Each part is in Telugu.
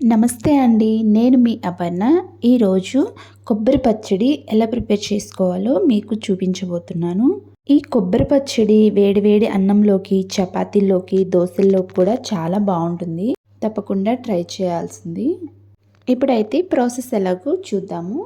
నమస్తే అండి. నేను మీ అపర్ణ. ఈరోజు కొబ్బరి పచ్చడి ఎలా ప్రిపేర్ చేసుకోవాలో మీకు చూపించబోతున్నాను. ఈ కొబ్బరి పచ్చడి వేడి వేడి అన్నంలోకి, చపాతీల్లోకి, దోసల్లోకి కూడా చాలా బాగుంటుంది. తప్పకుండా ట్రై చేయాల్సింది. ఇప్పుడైతే ప్రాసెస్ ఎలాగో చూద్దాము.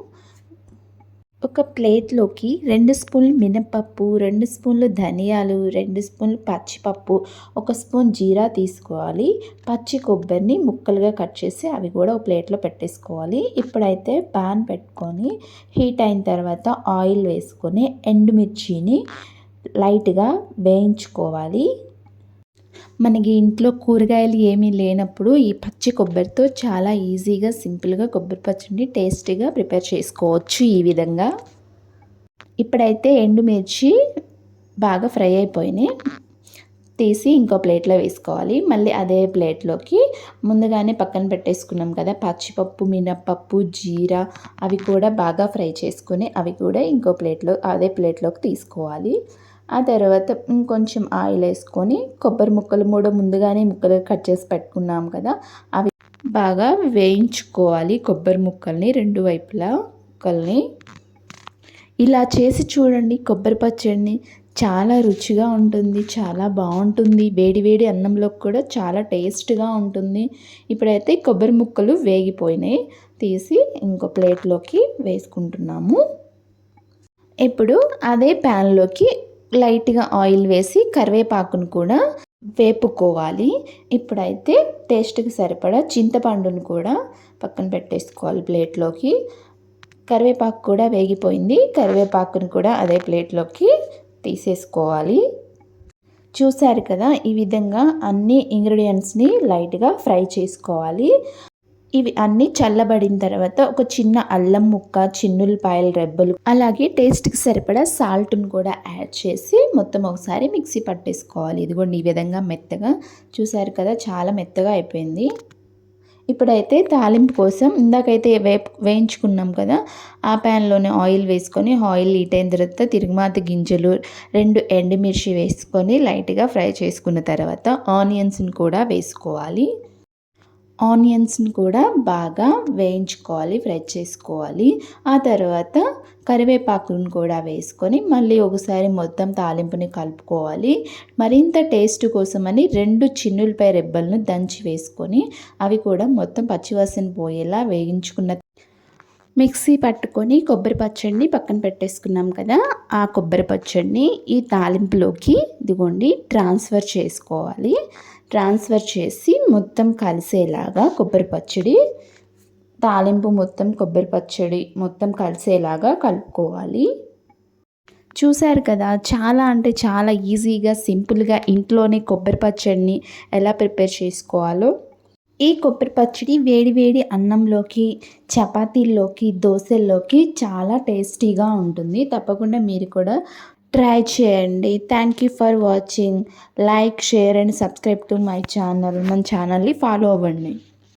ఒక ప్లేట్లోకి 2 స్పూన్లు మినపప్పు, 2 స్పూన్లు ధనియాలు, 2 స్పూన్లు పచ్చిపప్పు, 1 స్పూన్ జీరా తీసుకోవాలి. పచ్చి కొబ్బరిని ముక్కలుగా కట్ చేసి అవి కూడా ఒక ప్లేట్లో పెట్టేసుకోవాలి. ఇప్పుడైతే పాన్ పెట్టుకొని హీట్ అయిన తర్వాత ఆయిల్ వేసుకొని ఎండుమిర్చిని లైట్గా వేయించుకోవాలి. మనకి ఇంట్లో కూరగాయలు ఏమీ లేనప్పుడు ఈ పచ్చి కొబ్బరితో చాలా ఈజీగా సింపుల్గా కొబ్బరి పచ్చడిని టేస్టీగా ప్రిపేర్ చేసుకోవచ్చు. ఈ విధంగా ఇప్పుడైతే ఎండుమిర్చి బాగా ఫ్రై అయిపోయినాయి, తీసి ఇంకో ప్లేట్లో వేసుకోవాలి. మళ్ళీ అదే ప్లేట్లోకి ముందుగానే పక్కన పెట్టేసుకున్నాం కదా పచ్చిపప్పు, మినప్పప్పు, జీరా, అవి కూడా బాగా ఫ్రై చేసుకుని అవి కూడా ఇంకో ప్లేట్లో అదే ప్లేట్లోకి తీసుకోవాలి. ఆ తర్వాత ఇంకొంచెం ఆయిల్ వేసుకొని కొబ్బరి ముక్కలు ముందుగానే ముక్కలు కట్ చేసి పెట్టుకున్నాం కదా, అవి బాగా వేయించుకోవాలి. కొబ్బరి ముక్కల్ని రెండు వైపులా ముక్కల్ని ఇలా చేసి చూడండి. కొబ్బరి పచ్చడిని చాలా రుచిగా ఉంటుంది, చాలా బాగుంటుంది. వేడి వేడి అన్నంలోకి కూడా చాలా టేస్ట్గా ఉంటుంది. ఇప్పుడైతే కొబ్బరి ముక్కలు వేగిపోయినాయి, తీసి ఇంకో ప్లేట్లోకి వేసుకుంటున్నాము. ఇప్పుడు అదే ప్యాన్లోకి లైట్గా ఆయిల్ వేసి కరివేపాకును కూడా వేపుకోవాలి. ఇప్పుడైతే టేస్ట్కి సరిపడా చింతపండును కూడా పక్కన పెట్టేసుకోవాలి ప్లేట్లోకి. కరివేపాకు కూడా వేగిపోయింది, కరివేపాకును కూడా అదే ప్లేట్లోకి తీసేసుకోవాలి. చూసారు కదా, ఈ విధంగా అన్ని ఇంగ్రీడియంట్స్ని లైట్గా ఫ్రై చేసుకోవాలి. ఇవి అన్నీ చల్లబడిన తర్వాత ఒక చిన్న అల్లం ముక్క, చిన్నులపాయల రెబ్బలు, అలాగే టేస్ట్కి సరిపడా సాల్ట్ను కూడా యాడ్ చేసి మొత్తం ఒకసారి మిక్సీ పట్టేసుకోవాలి. ఇదిగోండి ఈ విధంగా మెత్తగా, చూసారు కదా చాలా మెత్తగా అయిపోయింది. ఇప్పుడైతే తాలింపు కోసం ఇందాకైతే వేయించుకున్నాం కదా, ఆ ప్యాన్లోనే ఆయిల్ వేసుకొని ఆయిల్ హీట్ అయిన తర్వాత తిరుగుమాత గింజలు, 2 ఎండుమిర్చి వేసుకొని లైట్గా ఫ్రై చేసుకున్న తర్వాత ఆనియన్స్ని కూడా వేసుకోవాలి. ఆనియన్స్ని కూడా బాగా వేయించుకోవాలి, ఫ్రై చేసుకోవాలి. ఆ తర్వాత కరివేపాకును కూడా వేసుకొని మళ్ళీ ఒకసారి మొత్తం తాలింపుని కలుపుకోవాలి. మరింత టేస్ట్ కోసమని 2 చిన్నులపాయ రెబ్బలను దంచి వేసుకొని అవి కూడా మొత్తం పచ్చివాసన పోయేలా వేయించుకున్న మిక్సీ పట్టుకొని కొబ్బరి పచ్చడిని పక్కన పెట్టేసుకున్నాం కదా, ఆ కొబ్బరి పచ్చడిని ఈ తాలింపులోకి ఇదిగోండి ట్రాన్స్ఫర్ చేసుకోవాలి. ట్రాన్స్ఫర్ చేసి మొత్తం కలిసేలాగా కొబ్బరి పచ్చడి తాలింపు మొత్తం కొబ్బరి పచ్చడి మొత్తం కలిసేలాగా కలుపుకోవాలి. చూశారు కదా, చాలా అంటే చాలా ఈజీగా సింపుల్గా ఇంట్లోనే కొబ్బరి పచ్చడిని ఎలా ప్రిపేర్ చేసుకోవాలో. ఈ కొబ్బరి పచ్చడి వేడి వేడి అన్నంలోకి, చపాతీల్లోకి, దోశల్లోకి చాలా టేస్టీగా ఉంటుంది. తప్పకుండా మీరు కూడా ట్రై చేయండి. Thank you for watching. Like, share and subscribe to my channel. మన ఛానల్ని ఫాలో అవ్వండి.